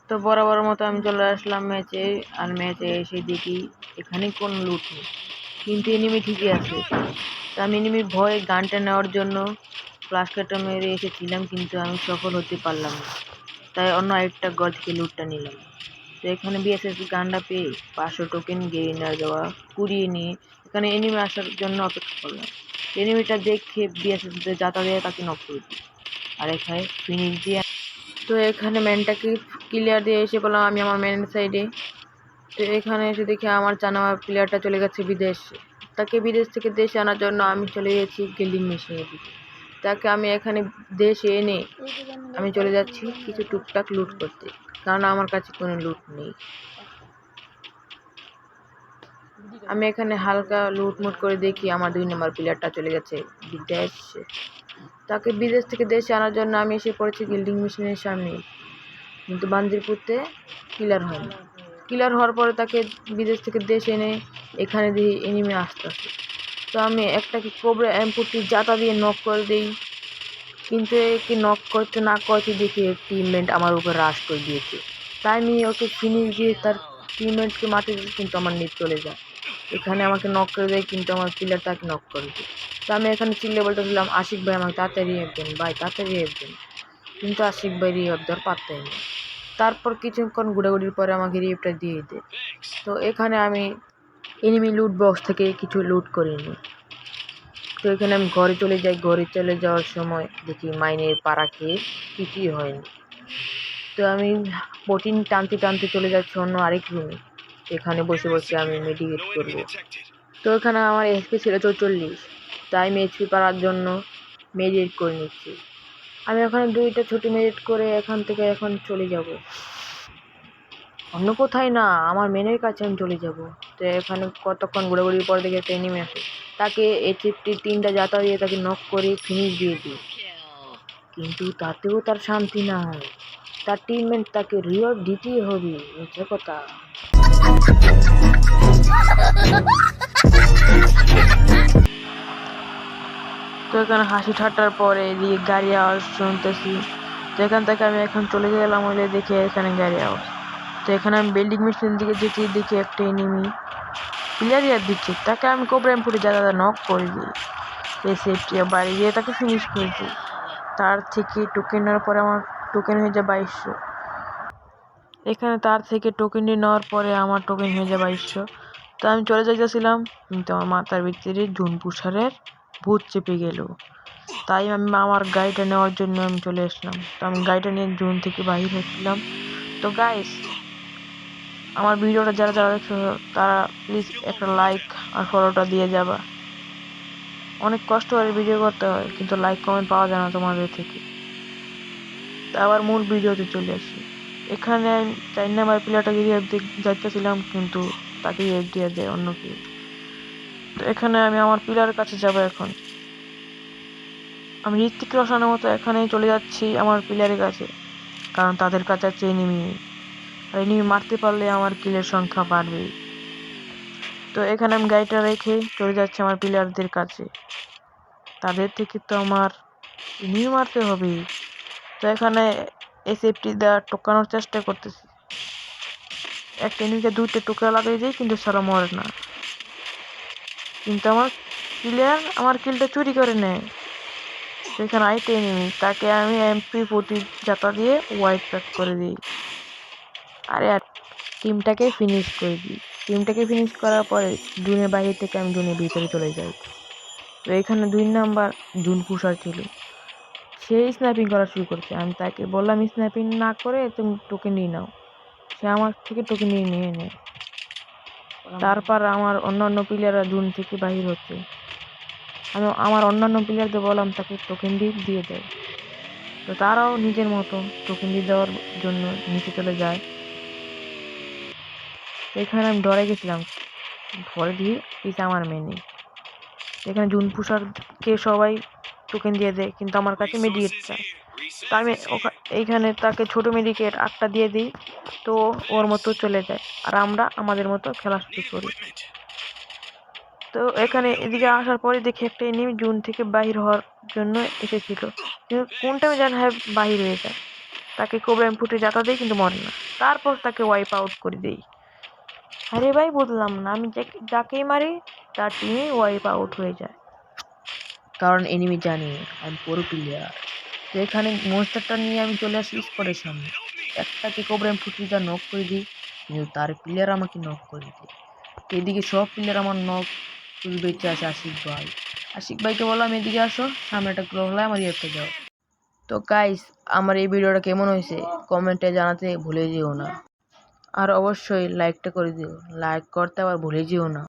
তো বরাবর মতো আমি চলে আসলাম ম্যাচে। আর ম্যাচে এসে দেখি এখানে কোনো লুট নেই, কিন্তু এনিমি ঠিকই আছে। তো আমি এনিমির ভয়ে গানটা নেওয়ার জন্য ফ্লাশকাটা মেরে এসেছিলাম, কিন্তু আমি সফল হতে পারলাম না। তাই অন্য আরেকটা ঘর থেকে লুটটা নিলাম। তো এখানে বিএসএস গানটা পেয়ে 500 টোকেন গেইনার দেওয়া কুড়িয়ে নিয়ে এখানে এনিমি আসার জন্য অপেক্ষা করলাম। এনিমিটা দেখে বিএসএস যাতা দিয়ে তাকে নক করে দিই, আর এখানে ফিনিশ দিয়ে। তো এখানে ম্যানটাকে ক্লিয়ার দিয়ে এসে বললাম আমি আমার ম্যান সাইডে। তো এখানে এসে দেখি আমার জানা প্লেয়ারটা চলে গেছে বিদেশে। তাকে বিদেশ থেকে দেশে আনার জন্য আমি চলে গেছি গিল্ডিং মেশিনের দিকে। তাকে আমি এখানে দেশে এনে আমি চলে যাচ্ছি কিছু টুকটাক লুট করতে, কারণ আমার কাছে কোনো লুট নেই। আমি এখানে হালকা লুটমুট করে দেখি আমার 2 নম্বর প্লেয়ারটা চলে গেছে বিদেশে। তাকে বিদেশ থেকে দেশে আনার জন্য আমি এসে পড়েছি গিল্ডিং মেশিনের সামনে, কিন্তু বান্দিরপুরতে কিলার হয়নি। কিলার হওয়ার পরে তাকে বিদেশ থেকে দেশে এনে এখানে দিয়ে এনিমে আসতেছে। তো আমি একটাকে কোবরা M40 জাতা দিয়ে নক করে দিই, কিন্তু একে নক করতে না করতে দেখি টিমমেট আমার উপর রাশ করে দিয়েছে। তাই আমি ওকে ফিনিশ দিয়ে তার টিমমেটকে মারতে দিয়েছি, কিন্তু আমার নেট চলে যায়। এখানে আমাকে নক করে দেয়, কিন্তু আমার প্লেয়ার তাকে নক করে দেয়। তো আমি এখানে চিল্লে বলতেছিলাম আশিক ভাই আমাকে তাড়াতাড়ি রিভাইভ দেন, ভাই তাড়াতাড়ি রিভাইভ দেন, কিন্তু আশিক ভাই রিভাইভ দেওয়ার পাত্তাই নেই। তারপর কিছুক্ষণ ঘোরাঘুরির পরে আমাকে রিভাইভটা দিয়ে দেয়। তো এখানে আমি এনিমি লুট বক্স থেকে কিছু লুট করে নিই। তো এখানে আমি ঘরে চলে যাই। ঘরে চলে যাওয়ার সময় দেখি মাইনের পাড়া খেয়ে কিছুই হয়নি। তো আমি প্রোটিন টানতে টানতে চলে যাচ্ছি অন্য আরেক রুমে। এখানে বসে বসে আমি মেডিকেট করব। তো এখানে আমার এসপি ছিল 44, তাই আমি এইচপি পাড়ার জন্য মেডিকেট করে নিচ্ছি। আমি ওখানে 2টা ছোট মেডিকেট করে এখান থেকে এখন চলে যাব অন্য কোথায় না, আমার মেনের কাছে আমি চলে যাব। তো এখানে কতক্ষণ ঘোরাঘুরির পর দেখে একটা এনিমি আসে। তাকে এইচএফটি 3টা জাতা দিয়ে তাকে নক করে ফিনিশ দিয়ে দিই, কিন্তু তাতেও তার শান্তি নাই। তার টিমমেট তাকে রিওয়ার্ড দিতেই হবে। মিথ্যে কথা। তো এখানে হাসি ঠাট্টার পরে এদিকে গাড়ি আওয়াজ শুনতেছি। তো এখান থেকে আমি এখন চলে গেলাম হলে দেখে এখানে গাড়ি আওয়াজ। তো এখানে আমি বিল্ডিং মেশিন দিকে যেতে দেখি একটা এনিমি প্লেয়ার দিচ্ছে। তাকে আমি কোবরা M40 জায়গা নক করে দিই, এই সেফটি বাড়ি দিয়ে তাকে ফিনিশ করে দিই। তার থেকে টোকেন নেওয়ার পরে আমার টোকেন হয়ে যায় 2200। এখানে তার থেকে টোকেন নেওয়ার পরে আমার টোকেন হয়ে যায় 2200। তো আমি চলে যাইতেছিলাম, কিন্তু আমার মাথার ভিতরে জুন পুষারের ভূত চেপে গেল। তাই আমি আমার গাড়িটা নেওয়ার জন্য আমি চলে আসলাম। তো আমি গাড়িটা নিয়ে জুন থেকে বাহির হচ্ছিলাম। তো গাইস, আমার ভিডিওটা যারা যারা দেখছো তারা প্লিজ একটা লাইক আর ফলোটা দিয়ে যাবা। অনেক কষ্ট করে ভিডিও করতে হয়, কিন্তু লাইক কমেন্ট পাওয়া যায় না তোমাদের থেকে। তা আবার মূল ভিডিওতে চলে আসি। এখানে 4 নাম্বার প্লেয়ারটাকে যাইতেছিলাম, কিন্তু তাকে দিয়ে দেয় অন্য কেউ। তো এখানে আমি আমার প্লেয়ারের কাছে যাব। এখন আমি ঋত্বিক রোশনের মতো এখানে চলে যাচ্ছি আমার প্লেয়ারের কাছে, কারণ তাদের কাছে আছে এনিমি, আর এনিমি মারতে পারলে আমার কিলের সংখ্যা বাড়বে। তো এখানে আমি গাড়িটা রেখে চলে যাচ্ছি আমার প্লেয়ারদের কাছে। তাদের থেকে তো আমার এনিমি মারতে হবে। তো এখানে এসএফটি দেওয়ার টোকানোর চেষ্টা করতেছি। একটা এনিমিকে 2টা টোকা লাগাই দিই, কিন্তু সারা মরে না। কিন্তু আমার প্লেয়ার আমার কিলটা চুরি করে নেয়। তো এখানে আইতে এনিমি, তাকে আমি MP40 জাতা দিয়ে ওয়াইপ প্যাক করে দিই। আর টিমটাকে ফিনিশ করে দিই। টিমটাকে ফিনিশ করার পরে জুনের বাইরে থেকে আমি জুনের ভিতরে চলে যাই। তো এখানে 2 নাম্বার জুন পুষার ছিল, সে স্ন্যাপিং করা শুরু করছে। আমি তাকে বললাম স্ন্যাপিং না করে তুমি টোকেন নিয়ে নাও। সে আমার থেকে টোকেন নিয়ে নেয়। তারপর আমার অন্যান্য প্লেয়াররা জুন থেকে বাহির হচ্ছে। আমি আমার অন্যান্য প্লেয়ারদের বললাম তাকে টোকেন দিয়ে দেয়। তো তারাও নিজের মতো টোকেন দিয়ে দেওয়ার জন্য নিচে চলে যায়। এখানে আমি ডরে গেছিলাম, পরে দিয়ে পিছে আমার মেনে। এখানে জুন পুষারকে সবাই টোকেন দিয়ে দেয়, কিন্তু আমার কাছে মেডিকেট চায়। তা আমি এইখানে তাকে ছোট মেডিকেট 8টা দিয়ে দিই। তো ওর মতো চলে যায়, আর আমরা আমাদের মতো খেলা শুরু করি। তো এখানে এদিকে আসার পরে দেখি একটা এনিমি জুন থেকে বাহির হওয়ার জন্য এসেছিল, কিন্তু কোন টাইমে যেন বাহির হয়ে যায়। তাকে কোবরা ফুটে যাতা দেই কিন্তু মরে না। তারপর তাকে ওয়াইপ আউট করে দেই। আরে ভাই বুঝলাম না, আমি যাকেই মারি তার টিমে ওয়াইপ আউট হয়ে যায়, কারণ এনিমি জানে আমি পুরো প্লেয়ার। তো এখানে মনস্টারটা নিয়ে আমি চলে আসি স্পটের সামনে, একটাকে কোবরা ফুটে যা নক করে দিই, কিন্তু তার প্লেয়ার আমাকে নক করে দেয়। তো এদিকে সব প্লেয়ার আমার নক বেঁচে আসে আশিক ভাই। আশিক ভাইকে বললাম এদিকে আসো, সামনে একটা গ্লো হলে আমার ইয়েতে যাও। তো গাইস, আমার এই ভিডিওটা কেমন হয়েছে কমেন্টে জানাতে ভুলে যেও না, আর অবশ্যই লাইকটা করে দিও, লাইক করতে আবার ভুলে যেও না।